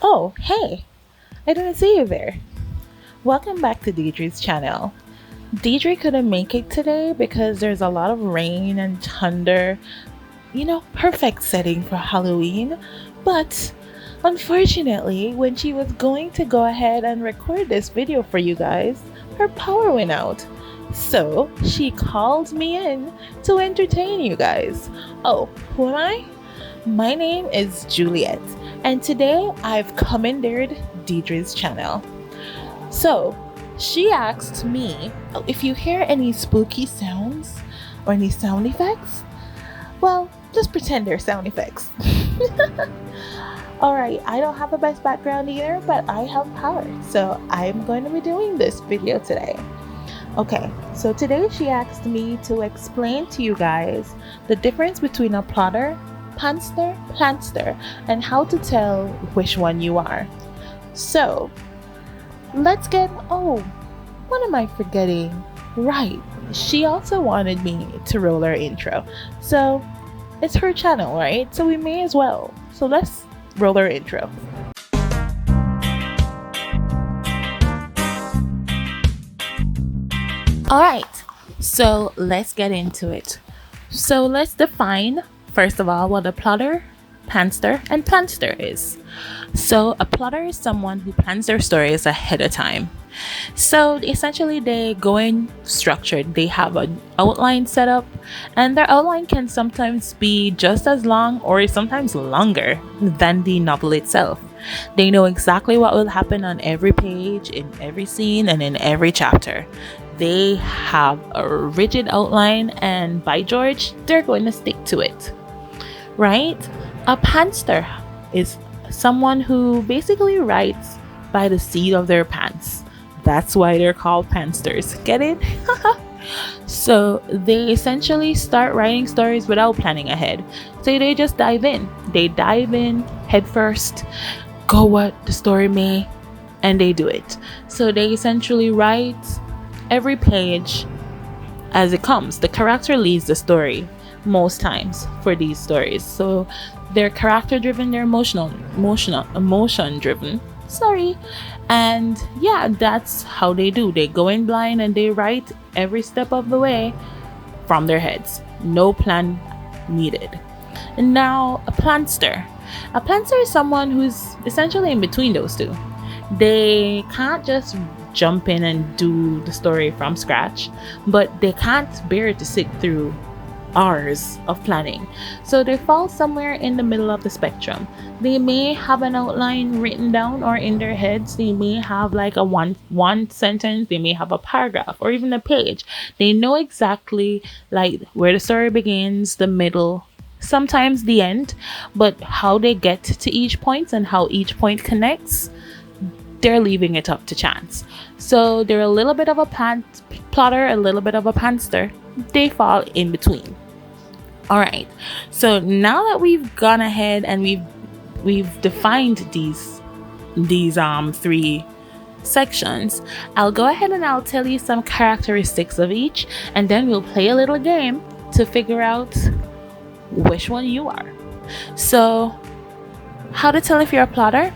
Oh, hey, I didn't see you there. Welcome back to Deidre's channel. Deidre couldn't make it today because there's a lot of rain and thunder. Perfect setting for Halloween. But unfortunately, when she was going to go ahead and record this video for you guys, her power went out. So she called me in to entertain you guys. Oh, who am I? My name is Juliet, and today I've commandeered Deidre's channel. So, she asked me if you hear any spooky sounds or any sound effects, well, just pretend they're sound effects. Alright, I don't have the best background either, but I have power, so I'm going to be doing this video today. Okay, so today she asked me to explain to you guys the difference between a plotter, panster, planster, and how to tell which one you are. So, what am I forgetting? Right, she also wanted me to roll her intro. So, it's her channel, right? So we may as well. So let's roll her intro. Alright, so let's get into it. So let's define, first of all, what a plotter, panster, and planster is. So a plotter is someone who plans their stories ahead of time. So essentially they go in structured. They have an outline set up, and their outline can sometimes be just as long or sometimes longer than the novel itself. They know exactly what will happen on every page, in every scene, and in every chapter. They have a rigid outline, and by George, they're going to stick to it. Right? A panster is someone who basically writes by the seat of their pants. That's why they're called pansters. Get it? So they essentially start writing stories without planning ahead. So they just dive in. They dive in head first, go what the story may, and they do it. So they essentially write every page as it comes. The character leads the story most times for these stories. So they're character driven, they're emotion driven. Sorry. And yeah, that's how they do. They go in blind and they write every step of the way from their heads. No plan needed. And now a planster. A planster is someone who's essentially in between those two. They can't just jump in and do the story from scratch, but they can't bear to sit through hours of planning. So they fall somewhere in the middle of the spectrum. They may have an outline written down or in their heads. They may have like a one sentence. They may have a paragraph or even a page. They know exactly like where the story begins, the middle, sometimes the end, but how they get to each point and how each point connects, they're leaving it up to chance. So they're a little bit of a plotter, a little bit of a panster. They fall in between. All right. So now that we've gone ahead and we've defined these three sections, I'll go ahead and I'll tell you some characteristics of each, and then we'll play a little game to figure out which one you are. So, how to tell if you're a plotter?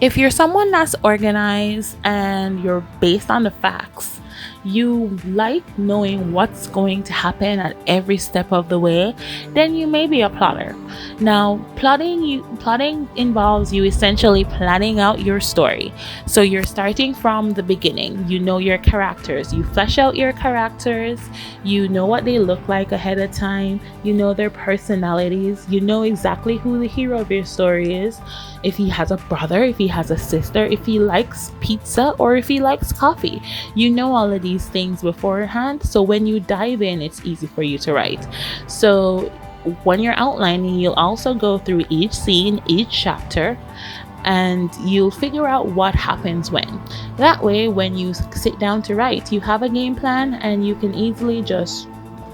If you're someone that's organized and you're based on the facts, you like knowing what's going to happen at every step of the way, then you may be a plotter. Now, plotting involves you essentially planning out your story. So you're starting from the beginning. You know your characters. You flesh out your characters. You know what they look like ahead of time. You know their personalities. You know exactly who the hero of your story is. If he has a brother, if he has a sister, if he likes pizza, or if he likes coffee. You know all of these things beforehand. So when you dive in, it's easy for you to write. So when you're outlining, you'll also go through each scene, each chapter, and you'll figure out what happens when. That way, when you sit down to write, you have a game plan and you can easily just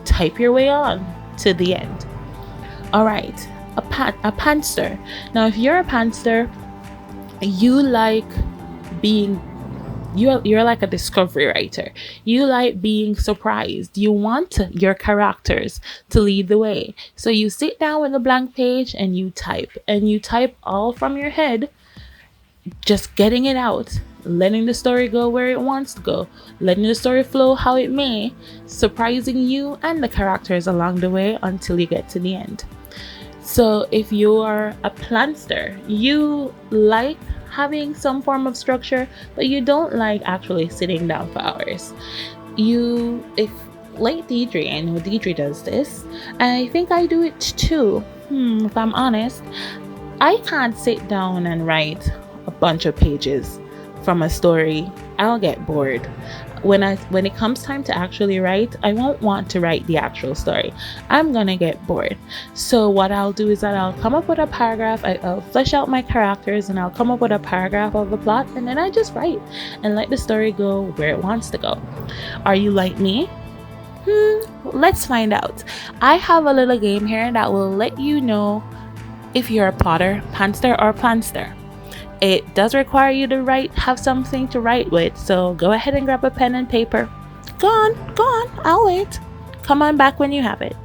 type your way on to the end. All right. A panster. Now, if you're a panster, you're like a discovery writer. You like being surprised. You want your characters to lead the way. So you sit down with a blank page and you type all from your head, just getting it out, letting the story go where it wants to go, letting the story flow how it may, surprising you and the characters along the way until you get to the end. So if you are a planster, you like having some form of structure, but you don't like actually sitting down for hours. If like Deidre, I know Deidre does this, and I think I do it too. If I'm honest, I can't sit down and write a bunch of pages from a story. I'll get bored. When it comes time to actually write, I won't want to write the actual story. I'm gonna get bored. So what I'll do is that I'll come up with a paragraph, I'll flesh out my characters, and I'll come up with a paragraph of the plot, and then I just write and let the story go where it wants to go. Are you like me? Let's find out. I have a little game here that will let you know if you're a plotter, panster, or planster. It does require you to have something to write with, so go ahead and grab a pen and paper. Go on, I'll wait. Come on back when you have it.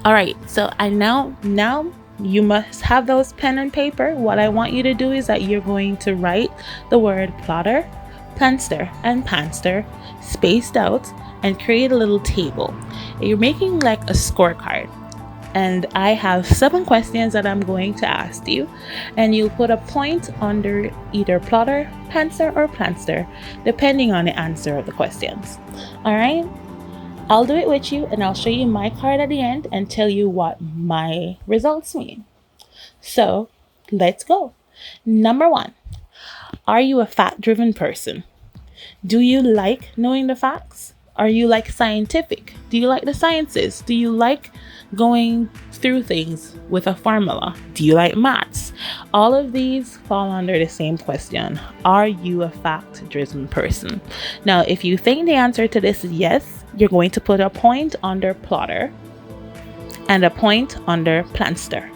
Alright, so now you must have those pen and paper. What I want you to do is that you're going to write the word plotter, planster, and panster spaced out and create a little table. You're making like a scorecard. And I have 7 questions that I'm going to ask you, and you'll put a point under either plotter, panster, or planster, depending on the answer of the questions. All right, I'll do it with you, and I'll show you my card at the end and tell you what my results mean. So let's go. Number 1, are you a fact-driven person? Do you like knowing the facts? Are you like scientific? Do you like the sciences? Do you like going through things with a formula? Do you like maths? All of these fall under the same question. Are you a fact-driven person? Now, if you think the answer to this is yes, you're going to put a point under plotter and a point under planster.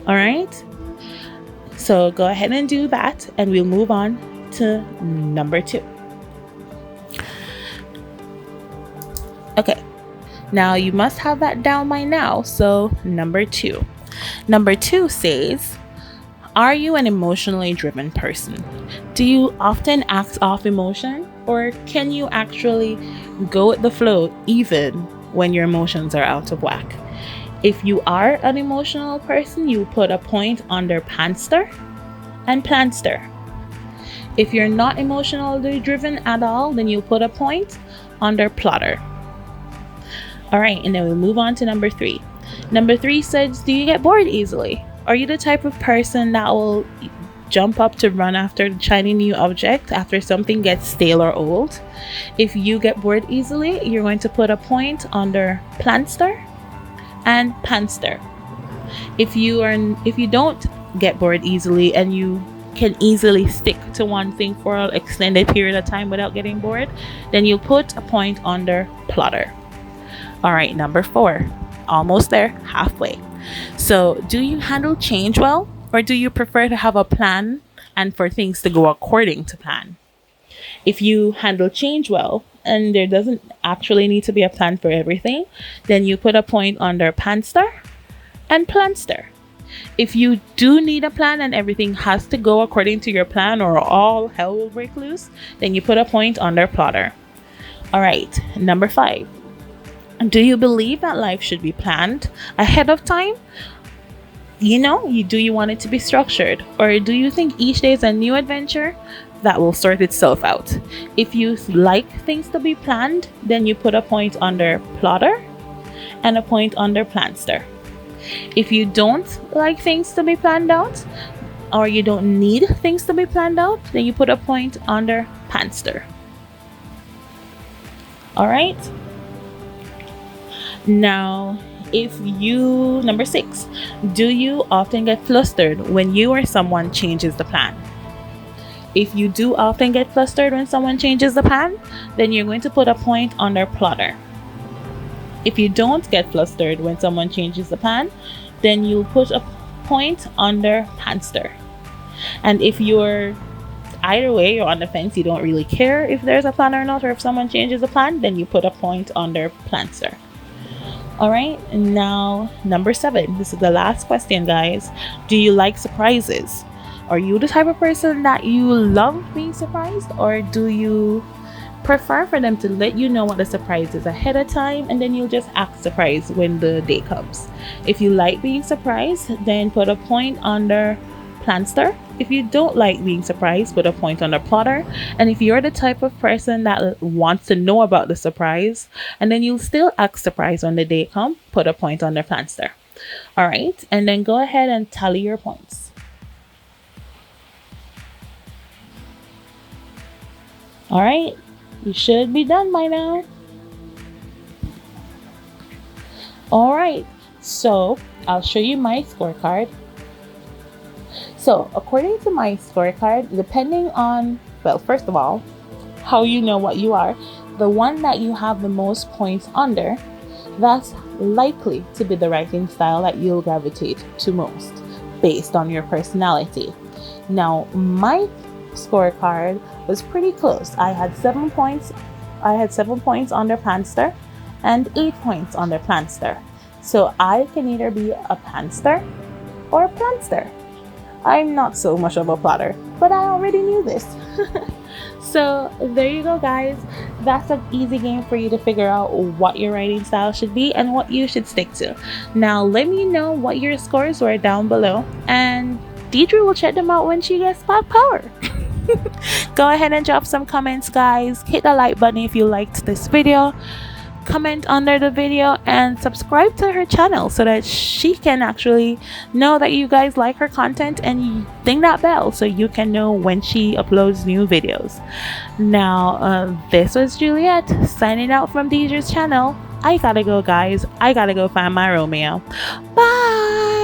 All right? So go ahead and do that, and we'll move on to number 2. Okay, now you must have that down by now. So number 2 says, are you an emotionally driven person? Do you often act off emotion, or can you actually go with the flow even when your emotions are out of whack? If you are an emotional person, you put a point under panster and planster. If you're not emotionally driven at all, then you put a point under plotter. All right, and then we'll move on to number 3. Number 3 says, do you get bored easily? Are you the type of person that will jump up to run after the shiny new object after something gets stale or old? If you get bored easily, you're going to put a point under planster and panster. If you don't get bored easily and you can easily stick to one thing for an extended period of time without getting bored, then you put a point under plotter. All right, number 4, almost there, halfway. So do you handle change well, or do you prefer to have a plan and for things to go according to plan? If you handle change well and there doesn't actually need to be a plan for everything, then you put a point under panster and planster. If you do need a plan and everything has to go according to your plan or all hell will break loose, then you put a point under plotter. All right, number 5. Do you believe that life should be planned ahead of time? Do you want it to be structured? Or do you think each day is a new adventure that will sort itself out? If you like things to be planned, then you put a point under plotter and a point under planster. If you don't like things to be planned out, or you don't need things to be planned out, then you put a point under panster. All right. Now, number 6, do you often get flustered when you or someone changes the plan? If you do often get flustered when someone changes the plan, then you're going to put a point under plotter. If you don't get flustered when someone changes the plan, then you'll put a point under panster. And if you're either way, you're on the fence, you don't really care if there's a plan or not, or if someone changes the plan, then you put a point under planster. All right, now number 7. This is the last question, guys. Do you like surprises? Are you the type of person that you love being surprised, or do you prefer for them to let you know what the surprise is ahead of time and then you'll just act surprised when the day comes? If you like being surprised, then put a point under Planster. If you don't like being surprised, put a point under Plotter. And if you're the type of person that wants to know about the surprise and then you'll still act surprised when the day comes, put a point under Planster. All right, and then go ahead and tally your points. All right, you should be done by now. All right, so I'll show you my scorecard. So according to my scorecard, depending on, well, first of all, how you know what you are, the one that you have the most points under, that's likely to be the writing style that you'll gravitate to most based on your personality. Now, my scorecard was pretty close. I had 7 points. I had 7 points under Panster and 8 points under Planster. So I can either be a Panster or a Planster. I'm not so much of a plotter, but I already knew this. So there you go, guys. That's an easy game for you to figure out what your writing style should be and what you should stick to. Now let me know what your scores were down below, and Deidre will check them out when she gets Spot Power. Go ahead and drop some comments, guys. Hit the like button if you liked this video. Comment under the video and subscribe to her channel so that she can actually know that you guys like her content, and ding that bell so you can know when she uploads new videos. Now this was Juliet signing out from Deidre's channel. I gotta go, guys. I gotta go find my Romeo. Bye.